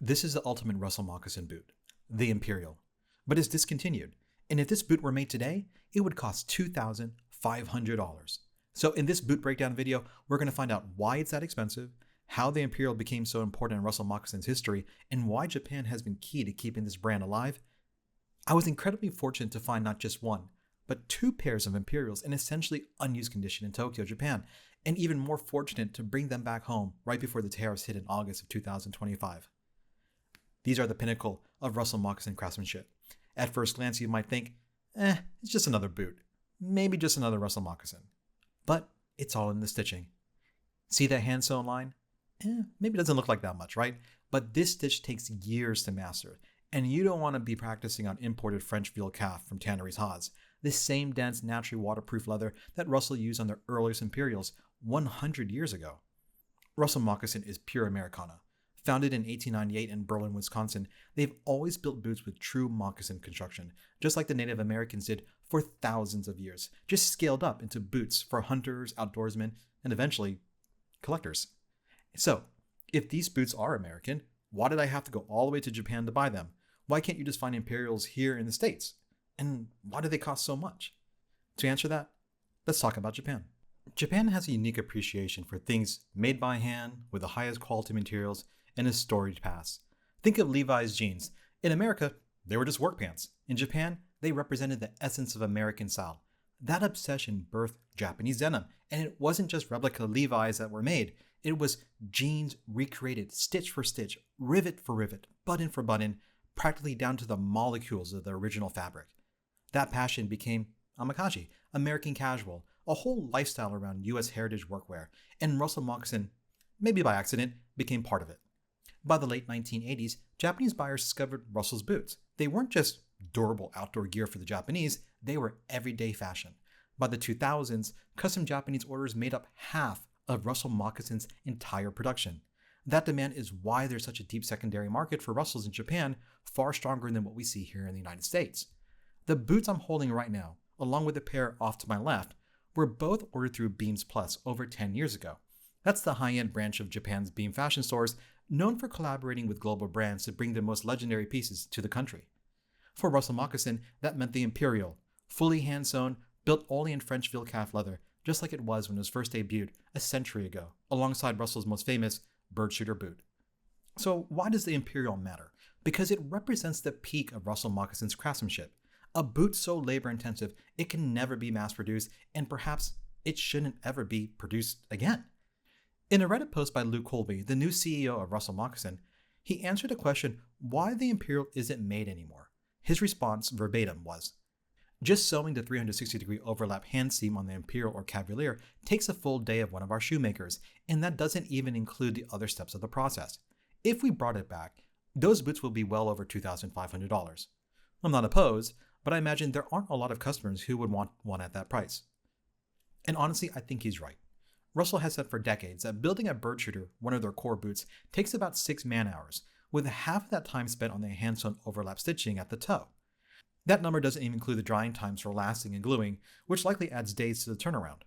This is the ultimate Russell Moccasin boot, the Imperial, but it's discontinued. And if this boot were made today, it would cost $2,500. So in this boot breakdown video, we're going to find out why it's that expensive, how the Imperial became so important in Russell Moccasin's history, and why Japan has been key to keeping this brand alive. I was incredibly fortunate to find not just one, but two pairs of Imperials in essentially unused condition in Tokyo, Japan, and even more fortunate to bring them back home right before the tariffs hit in August of 2025. These are the pinnacle of Russell Moccasin craftsmanship. At first glance, you might think, it's just another boot. Maybe just another Russell Moccasin. But it's all in the stitching. See that hand-sewn line? Maybe it doesn't look like that much, right? But this stitch takes years to master, and you don't want to be practicing on imported French veal calf from Tanneries Haas, this same dense, naturally waterproof leather that Russell used on their earliest Imperials 100 years ago. Russell Moccasin is pure Americana. Founded in 1898 in Berlin, Wisconsin, they've always built boots with true moccasin construction, just like the Native Americans did for thousands of years, just scaled up into boots for hunters, outdoorsmen, and eventually collectors. So, if these boots are American, why did I have to go all the way to Japan to buy them? Why can't you just find Imperials here in the States? And why do they cost so much? To answer that, let's talk about Japan. Japan has a unique appreciation for things made by hand with the highest quality materials and a storied past. Think of Levi's jeans. In America, they were just work pants. In Japan, they represented the essence of American style. That obsession birthed Japanese denim, and it wasn't just replica Levi's that were made. It was jeans recreated stitch for stitch, rivet for rivet, button for button, practically down to the molecules of the original fabric. That passion became amakashi, American casual, a whole lifestyle around US heritage workwear, and Russell Moccasin, maybe by accident, became part of it. By the late 1980s, Japanese buyers discovered Russell's boots. They weren't just durable outdoor gear for the Japanese, they were everyday fashion. By the 2000s, custom Japanese orders made up half of Russell Moccasin's entire production. That demand is why there's such a deep secondary market for Russells in Japan, far stronger than what we see here in the United States. The boots I'm holding right now, along with the pair off to my left, were both ordered through Beams Plus over 10 years ago. That's the high-end branch of Japan's Beam fashion stores, known for collaborating with global brands to bring their most legendary pieces to the country. For Russell Moccasin, that meant the Imperial, fully hand-sewn, built only in French veal calf leather, just like it was when it was first debuted a century ago, alongside Russell's most famous bird shooter boot. So why does the Imperial matter? Because it represents the peak of Russell Moccasin's craftsmanship. A boot so labor-intensive, it can never be mass-produced, and perhaps it shouldn't ever be produced again. In a Reddit post by Lou Colby, the new CEO of Russell Moccasin, he answered a question why the Imperial isn't made anymore. His response verbatim was, "Just sewing the 360-degree overlap hand seam on the Imperial or Cavalier takes a full day of one of our shoemakers, and that doesn't even include the other steps of the process. If we brought it back, those boots will be well over $2,500. I'm not opposed, but I imagine there aren't a lot of customers who would want one at that price." And honestly, I think he's right. Russell has said for decades that building a bird shooter, one of their core boots, takes about 6 man-hours, with half of that time spent on the hand-sewn overlap stitching at the toe. That number doesn't even include the drying times for lasting and gluing, which likely adds days to the turnaround.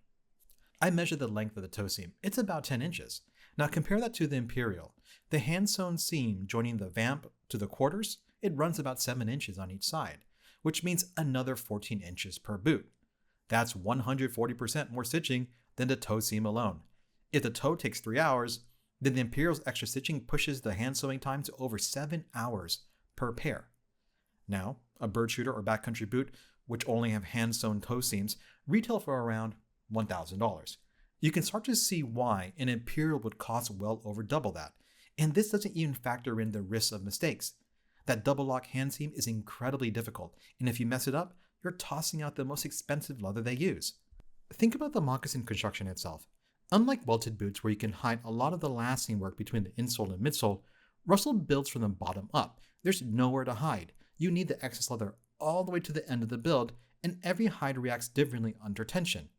I measured the length of the toe seam. It's about 10 inches. Now compare that to the Imperial. The hand-sewn seam joining the vamp to the quarters, it runs about 7 inches on each side, which means another 14 inches per boot. That's 140% more stitching than the toe seam alone. If the toe takes 3 hours, then the Imperial's extra stitching pushes the hand sewing time to over 7 hours per pair. Now, a bird shooter or backcountry boot, which only have hand sewn toe seams, retail for around $1,000. You can start to see why an Imperial would cost well over double that. And this doesn't even factor in the risks of mistakes. That double lock hand seam is incredibly difficult, and if you mess it up, you're tossing out the most expensive leather they use. Think about the moccasin construction itself. Unlike welted boots where you can hide a lot of the lasting work between the insole and midsole, Russell builds from the bottom up. There's nowhere to hide. You need the excess leather all the way to the end of the build, and every hide reacts differently under tension.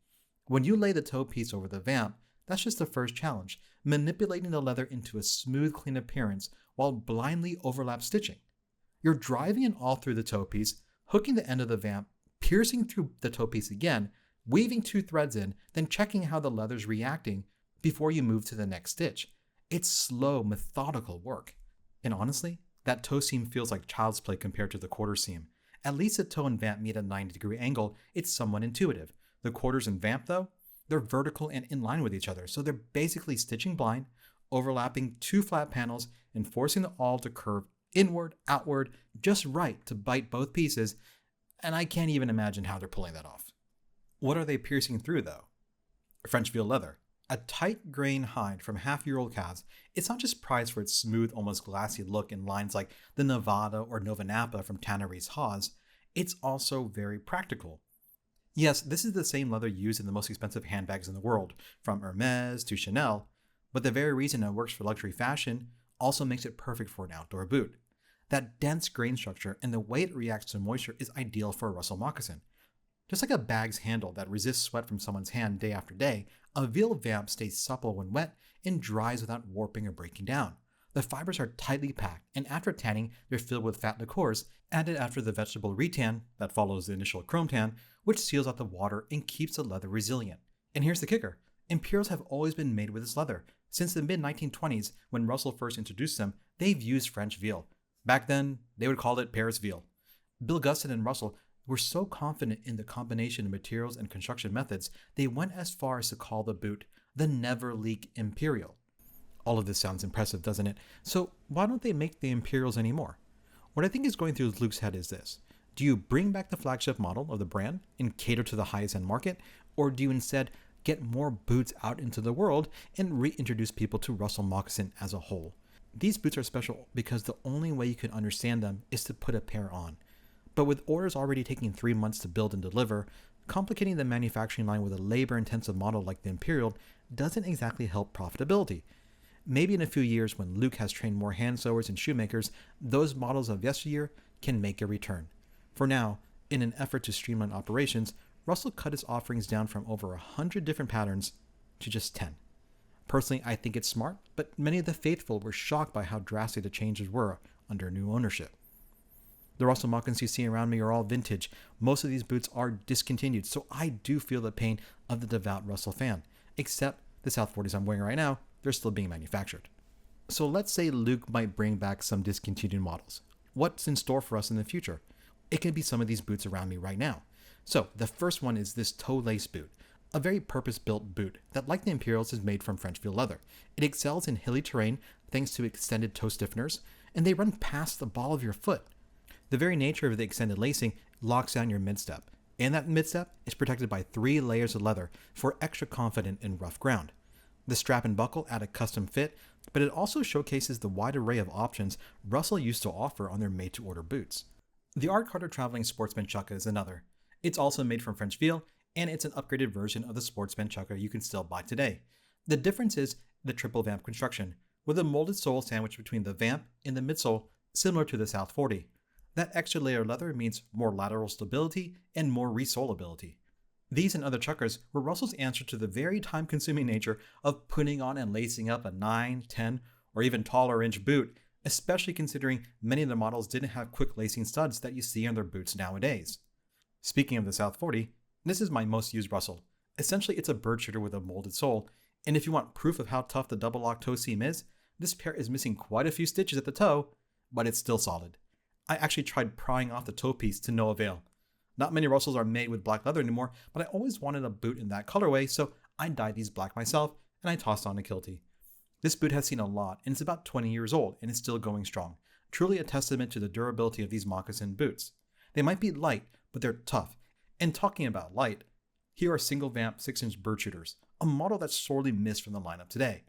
When you lay the toe piece over the vamp, that's just the first challenge, manipulating the leather into a smooth, clean appearance while blindly overlap stitching. You're driving it all through the toe piece, hooking the end of the vamp, piercing through the toe piece again, weaving 2 threads in, then checking how the leather's reacting before you move to the next stitch. It's slow, methodical work. And honestly, that toe seam feels like child's play compared to the quarter seam. At least the toe and vamp meet at a 90-degree angle, it's somewhat intuitive. The quarters and vamp, though, they're vertical and in line with each other, so they're basically stitching blind, overlapping two flat panels and forcing the awl to curve inward, outward, just right to bite both pieces, and I can't even imagine how they're pulling that off. What are they piercing through, though? French veal leather. A tight grain hide from half-year-old calves, it's not just prized for its smooth, almost glassy look in lines like the Nevada or Nova Napa from Tanneries Haas, it's also very practical. Yes, this is the same leather used in the most expensive handbags in the world, from Hermes to Chanel, but the very reason it works for luxury fashion also makes it perfect for an outdoor boot. That dense grain structure and the way it reacts to moisture is ideal for a Russell moccasin. Just like a bag's handle that resists sweat from someone's hand day after day, a veal vamp stays supple when wet and dries without warping or breaking down. The fibers are tightly packed, and after tanning, they're filled with fat liqueurs added after the vegetable retan that follows the initial chrome tan, which seals out the water and keeps the leather resilient. And here's the kicker. Imperials have always been made with this leather. Since the mid-1920s, when Russell first introduced them, they've used French veal. Back then, they would call it Paris veal. Bill Gustin and Russell were so confident in the combination of materials and construction methods, they went as far as to call the boot the Never Leak Imperial. All of this sounds impressive, doesn't it? So why don't they make the Imperials anymore? What I think is going through Luke's head is this. Do you bring back the flagship model of the brand and cater to the highest end market? Or do you instead get more boots out into the world and reintroduce people to Russell Moccasin as a whole? These boots are special because the only way you can understand them is to put a pair on. But with orders already taking 3 months to build and deliver, complicating the manufacturing line with a labor-intensive model like the Imperial doesn't exactly help profitability. Maybe in a few years when Luke has trained more hand sewers and shoemakers, those models of yesteryear can make a return. For now, in an effort to streamline operations, Russell cut his offerings down from over 100 different patterns to just 10. Personally, I think it's smart, but many of the faithful were shocked by how drastic the changes were under new ownership. The Russell moccasins you see around me are all vintage. Most of these boots are discontinued, so I do feel the pain of the devout Russell fan. Except the South 40s I'm wearing right now, they're still being manufactured. So let's say Luke might bring back some discontinued models. What's in store for us in the future? It can be some of these boots around me right now. So the first one is this toe lace boot, a very purpose-built boot that, like the Imperials, is made from French veal leather. It excels in hilly terrain thanks to extended toe stiffeners, and they run past the ball of your foot. The very nature of the extended lacing locks down your midstep, and that midstep is protected by 3 layers of leather for extra confidence in rough ground. The strap and buckle add a custom fit, but it also showcases the wide array of options Russell used to offer on their made-to-order boots. The Art Carter Traveling Sportsman Chukka is another. It's also made from French veal, and it's an upgraded version of the Sportsman Chukka you can still buy today. The difference is the triple vamp construction, with a molded sole sandwiched between the vamp and the midsole, similar to the South 40. That extra layer of leather means more lateral stability and more resoleability. These and other chuckers were Russell's answer to the very time-consuming nature of putting on and lacing up a 9, 10, or even taller inch boot, especially considering many of the models didn't have quick lacing studs that you see on their boots nowadays. Speaking of the South 40, this is my most used Russell. Essentially, it's a bird shooter with a molded sole, and if you want proof of how tough the double lock toe seam is, this pair is missing quite a few stitches at the toe, but it's still solid. I actually tried prying off the toe piece to no avail. Not many Russells are made with black leather anymore, but I always wanted a boot in that colorway, so I dyed these black myself and I tossed on a kiltie. This boot has seen a lot and it's about 20 years old and is still going strong. Truly a testament to the durability of these moccasin boots. They might be light, but they're tough. And talking about light, here are single vamp 6-inch bird shooters, a model that's sorely missed from the lineup today.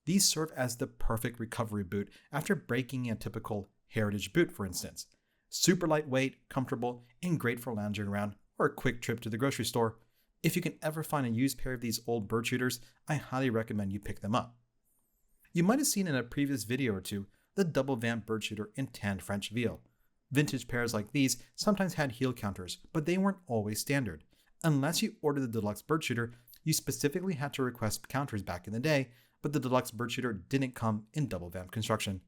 These serve as the perfect recovery boot after breaking a typical heritage boot, for instance. Super lightweight, comfortable, and great for lounging around or a quick trip to the grocery store. If you can ever find a used pair of these old bird shooters, I highly recommend you pick them up. You might have seen in a previous video or two the double vamp bird shooter in tanned French veal. Vintage pairs like these sometimes had heel counters, but they weren't always standard. Unless you ordered the deluxe bird shooter, you specifically had to request counters back in the day, but the deluxe bird shooter didn't come in double vamp construction.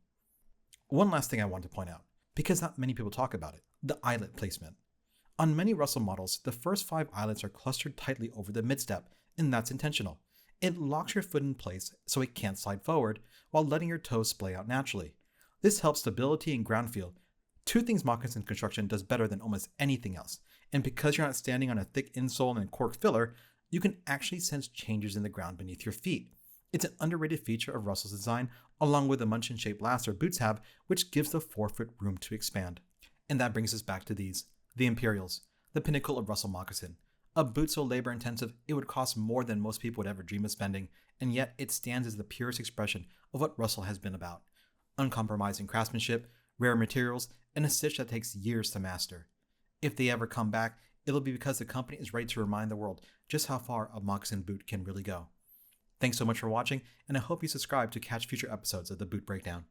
One last thing I want to point out, because not many people talk about it, the eyelet placement. On many Russell models, the first 5 eyelets are clustered tightly over the midstep, and that's intentional. It locks your foot in place so it can't slide forward while letting your toes splay out naturally. This helps stability and ground feel, two things moccasin construction does better than almost anything else. And because you're not standing on a thick insole and cork filler, you can actually sense changes in the ground beneath your feet. It's an underrated feature of Russell's design, along with the Munchkin-shaped lasts boots have, which gives the forefoot room to expand. And that brings us back to these, the Imperials, the pinnacle of Russell Moccasin. A boot so labor intensive it would cost more than most people would ever dream of spending, and yet it stands as the purest expression of what Russell has been about. Uncompromising craftsmanship, rare materials, and a stitch that takes years to master. If they ever come back, it'll be because the company is ready to remind the world just how far a moccasin boot can really go. Thanks so much for watching, and I hope you subscribe to catch future episodes of the Boot Breakdown.